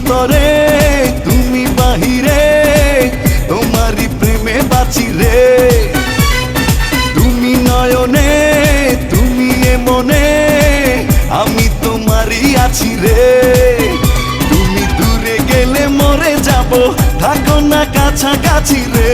অন্তরে তুমি বাহিরে তোমারই প্রেমে বাঁচি রে তুমি নয়নে তুমি এ মনে আমি তোমারই আছি রে তুমি দূরে গেলে মরে যাব থাকো না কাছাকাছি রে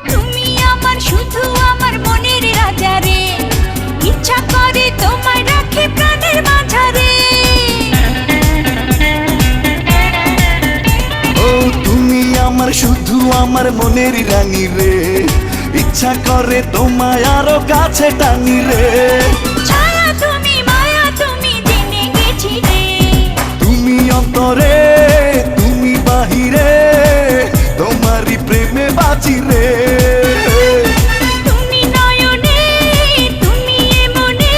তুমি আমার শুধু আমার মনের রাজা রে ইচ্ছা করে তোমায় রাখি প্রাণের মাঝারে ও তুমি আমার শুধু আমার মনের রানী রে ইচ্ছা করে তোমায় আরো কাছে টানি রে ছায়া তুমি মায়া তুমি জেনে গেছি রে তুমি অন্তরে তুমি বাহিরে তোমারই প্রেমে বাঁচি রে তুমি নয়নে তুমি এ মনে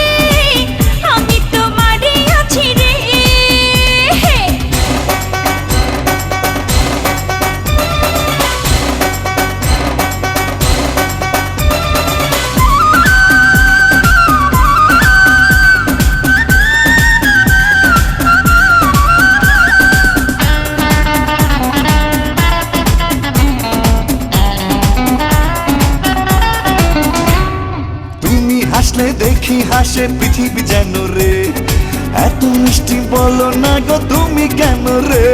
আমি তোমারই আছি রে হাসলে দেখি হাসে পৃথিবী যেন রে এত মিষ্টি বলো না গো তুমি কেন রে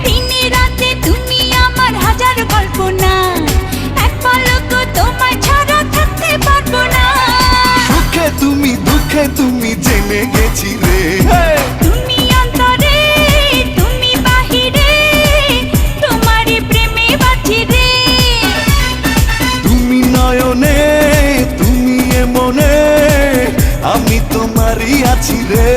দিনে রাতে তুমি আমার হাজার কল্পনা এক পলক তোমায় ছাড়া থাকতে পারবো না সুখে তুমি দুঃখে তুমি জেনে গেছি রে তুমি অন্তরে তুমি বাহিরে তোমারই প্রেমে বাঁচি রে তুমি নয়নে তুমি এ মনে আমি তোমারই আছি রে